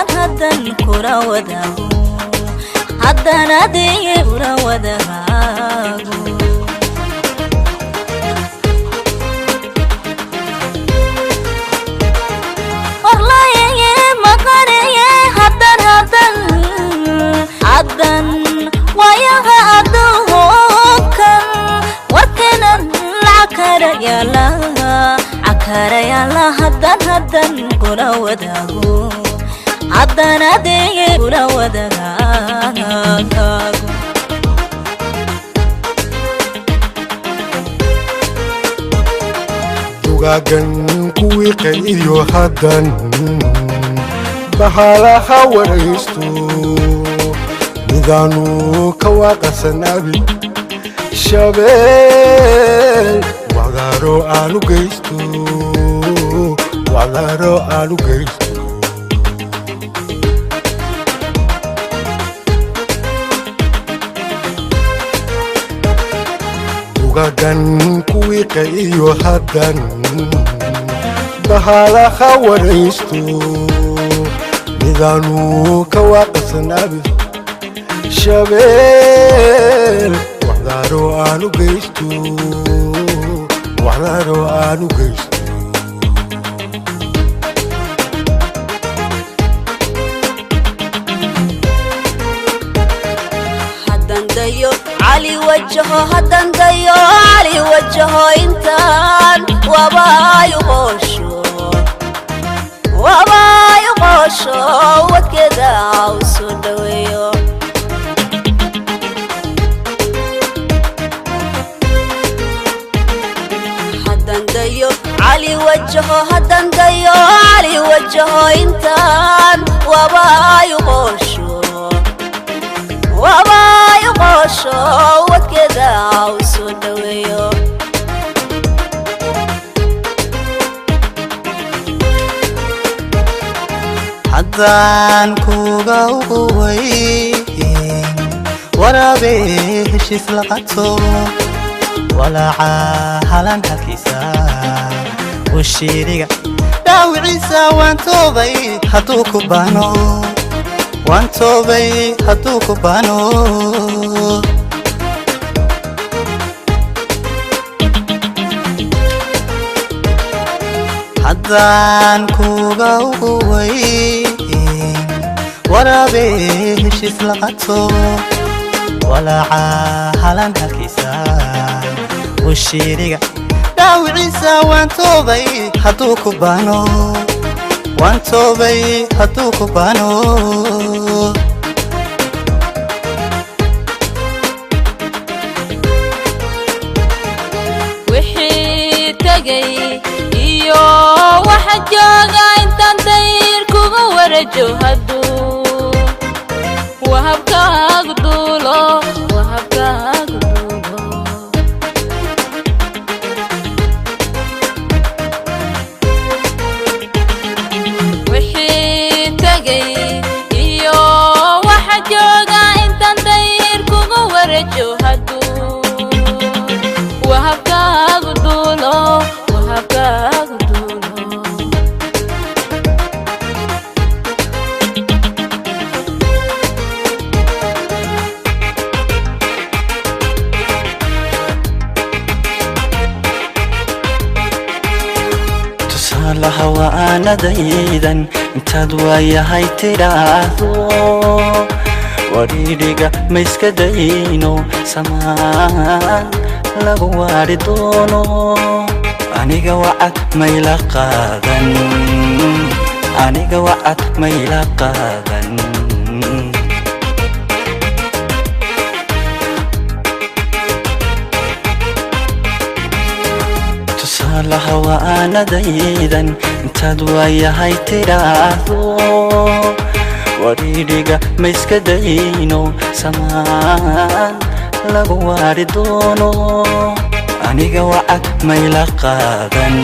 هدن كرة وداغو هدن هدي كرة وداغو والله يا مقري هدن هدن وياها أدوكن وكنا العكر يلا هدن كرة وداغو هدن هدي كرة وداغو dugagan kuwii qaydiyo hadan bahalaha waraysto midanu kawaqasanabi shabeel wagaro aanu geysto dugagan kuwii qaydiyo hadan bahalaha waraysto midanu kawaqasanabi shabeel wagaro aanu geysto هدن ديو علي وجهه هدن ديو علي وجهه انتان وبا يغشو وكذا وسودويو هدن ديو علي وجهه هدن ديو علي وجهه انتان وبا يغشو وكذا وسودويو haddaan kuga uquwayn waraabee heshiis la qato walaaca halan halkiisa washiiriga dhaawiciisa waan toobay hadduu ku baano haddaan kuga uquwayn waraabee heshiis la qato walaaca halan halkiisa washiiriga dhaawiciisa waan toobay hadduu ku baano wixii tagay iyo waxa jooga intaan dayr kuga warajo hadduu wahabkaagu duulo wixii tagay iyo waxa jooga intaan dayr kuga warajo hadduu wahabkaagu duulo tusaalaha waa aanadaydan intaad waayahay tidhaahdo wadhiidhiga ma iska dayno samaan lagu waari doono aniga wacad mayla qaadan tusaalaha waa aanadaydan intaad waayahay tidhaahdo wadhiidhiga ma iska dayno samaan lagu waari doono aniga wacad mayla qaadan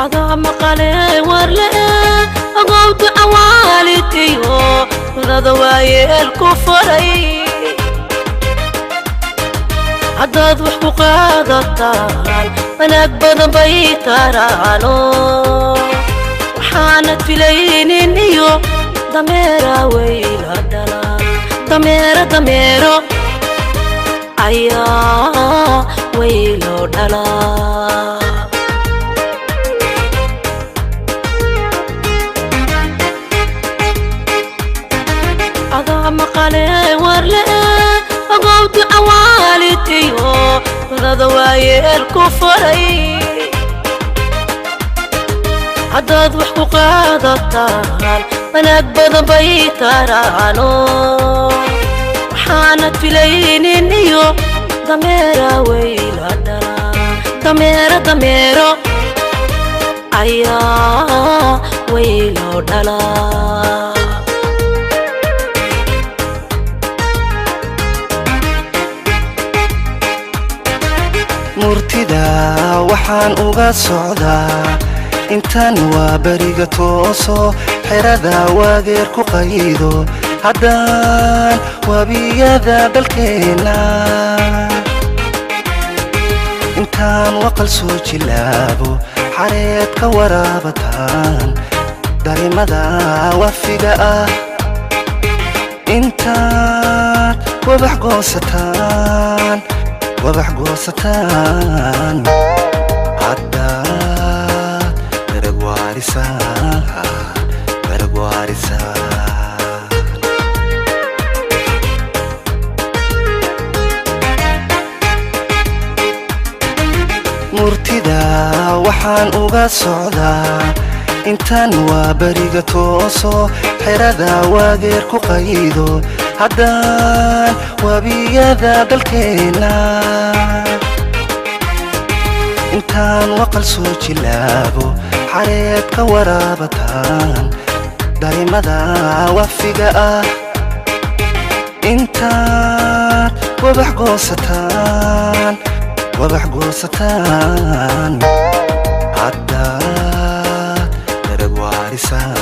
adaa maqale warle agowta awaalitiyo wadada waayeel ku faray haddaad wax ku qaadataan wanaag badan bay taraano waxaanad filaynin iyo dameera wayla dhalaa dameero ayaa waylo dhalaa adaa maqale warle agowti cawaalitiyo wadada waayeel ku faray haddaad wax ku qaadataan wanaag badan bay taraano waxaanad filaynin iyo dameera wayla dhalaa dameero ayaa waylo dhalaa murtida waxaan uga socdaa intan waa bariga tooso xerada waageer ku qaydo haddaan wabiyada dalkeena intaan waqal soo jilaabo xareed ka waraabataan dareemada wafiga ah intaan wabax goosataan haddaad darag waarisaan murtida waxaan uga socdaa intan waa bariga tooso xerada waageer ku qaydo haddaan wabiyada dalkeena intaan waqal soo jilaabo xareed ka waraabataan dareemada wafiga ah intaan wabax goosataan haddaad darag waarisaan